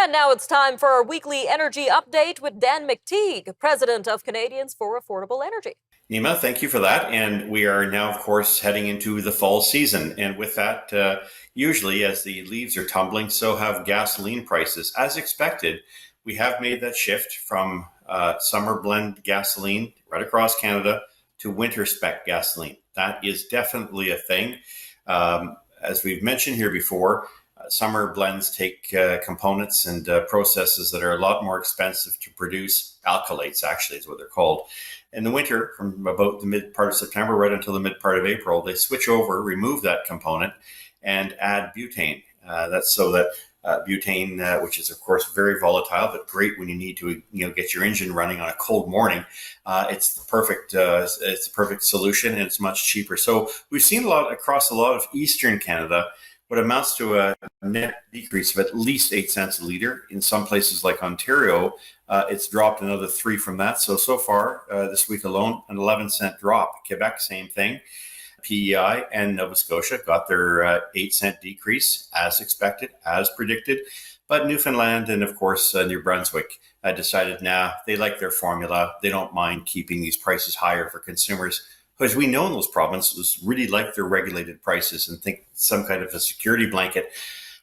And now it's time for our weekly energy update with Dan McTeague, president of Canadians for Affordable Energy. Nima, thank you for that. And we are now, of course, heading into the fall season. And with that, usually as the leaves are tumbling, so have gasoline prices. As expected, we have made that shift from summer blend gasoline right across Canada to winter spec gasoline. That is definitely a thing. As we've mentioned here before, summer blends take components and processes that are a lot more expensive to produce. Alkylates, actually, is what they're called. In the winter, from about the mid part of September right until the mid part of April, they switch over, remove that component, and add butane. That's so that butane, which is of course very volatile, but great when you need to get your engine running on a cold morning. It's the perfect solution, and it's much cheaper. So we've seen across a lot of Eastern Canada what amounts to a net decrease of at least 8 cents a litre. In some places like Ontario, it's dropped another 3 from that. So far this week alone, an 11-cent drop. Quebec, same thing. PEI and Nova Scotia got their 8-cent decrease as expected, as predicted. But Newfoundland and, of course, New Brunswick decided, they like their formula. They don't mind keeping these prices higher for consumers, because we know in those provinces really like their regulated prices and think some kind of a security blanket.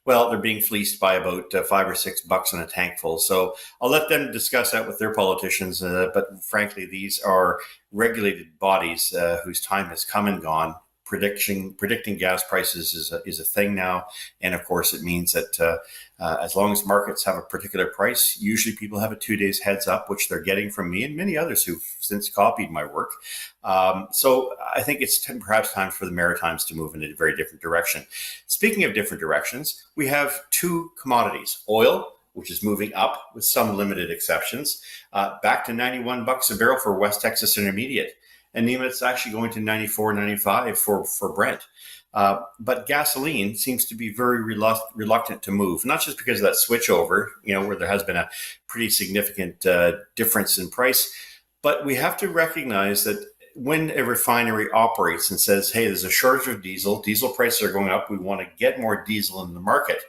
Well, they're being fleeced by about $5 or $6 on a tankful. So I'll let them discuss that with their politicians. But frankly, these are regulated bodies whose time has come and gone. Predicting gas prices is a thing now. And of course, it means that as long as markets have a particular price, usually people have a 2 days heads up, which they're getting from me and many others who've since copied my work. So I think it's perhaps time for the Maritimes to move in a very different direction. Speaking of different directions, we have two commodities: oil, which is moving up with some limited exceptions, back to $91 a barrel for West Texas Intermediate. And Nima, it's actually going to 94, 95 for Brent. But gasoline seems to be very reluctant to move, not just because of that switch over, where there has been a pretty significant difference in price, but we have to recognize that when a refinery operates and says, hey, there's a shortage of diesel prices are going up, we want to get more diesel in the market.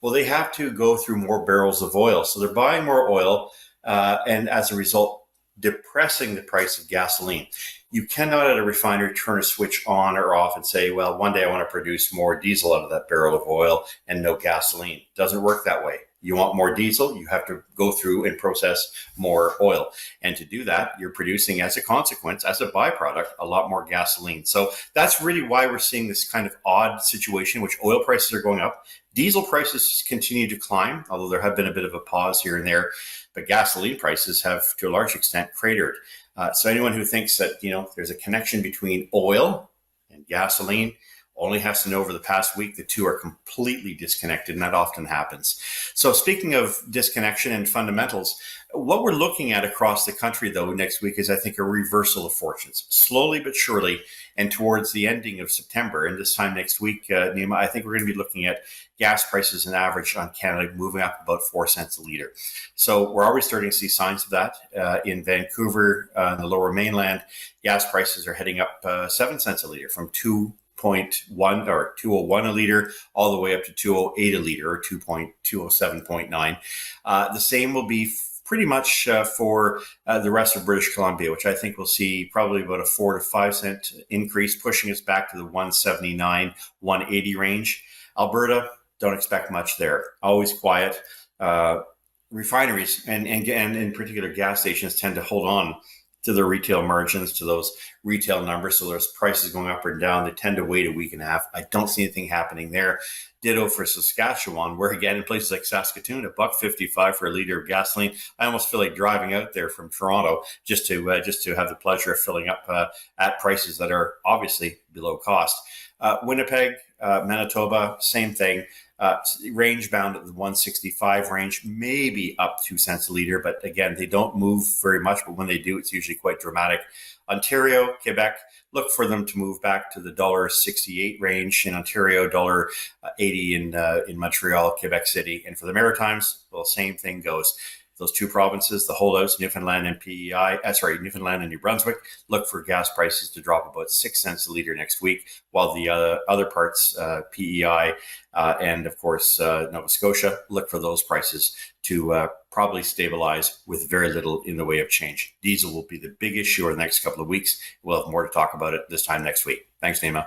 Well, they have to go through more barrels of oil. So they're buying more oil, and as a result, depressing the price of gasoline. You cannot at a refinery turn a switch on or off and say, well, one day I want to produce more diesel out of that barrel of oil and no gasoline. It doesn't work that way. You want more diesel, you have to go through and process more oil. And to do that, you're producing, as a consequence, as a byproduct, a lot more gasoline. So that's really why we're seeing this kind of odd situation, which oil prices are going up. Diesel prices continue to climb, although there have been a bit of a pause here and there. But gasoline prices have, to a large extent, cratered. So anyone who thinks that, there's a connection between oil and gasoline only has to know over the past week the two are completely disconnected, and that often happens. So speaking of disconnection and fundamentals, what we're looking at across the country, though, next week is, I think, a reversal of fortunes, slowly but surely, and towards the ending of September. And this time next week, Nima, I think we're going to be looking at gas prices on average on Canada moving up about 4 cents a litre. So we're already starting to see signs of that. In Vancouver, in the Lower Mainland, gas prices are heading up 7 cents a litre from 2.1 or 201 a litre all the way up to 208 a litre, or 207.9. The same will be pretty much for the rest of British Columbia, which I think we'll see probably about a 4 to 5 cent increase, pushing us back to the 179, 180 range. Alberta, don't expect much there. Always quiet. Refineries and in particular gas stations tend to hold on to their retail margins, to those retail numbers. So there's prices going up or down. They tend to wait a week and a half. I don't see anything happening there. Ditto for Saskatchewan, where again, in places like Saskatoon, $1.55 for a liter of gasoline. I almost feel like driving out there from Toronto just to have the pleasure of filling up at prices that are obviously below cost. Winnipeg, Manitoba, same thing. Range bound at the 165 range, maybe up 2 cents a litre. But again, they don't move very much. But when they do, it's usually quite dramatic. Ontario, Quebec, look for them to move back to the $1.68 range in Ontario, $1.80 in Montreal, Quebec City. And for the Maritimes, well, same thing goes. those two provinces, the holdouts, Newfoundland and Newfoundland and New Brunswick, look for gas prices to drop about 6 cents a litre next week, while the other parts, PEI and of course Nova Scotia, look for those prices to probably stabilize with very little in the way of change. Diesel will be the big issue over the next couple of weeks. We'll have more to talk about it this time next week. Thanks, Nima.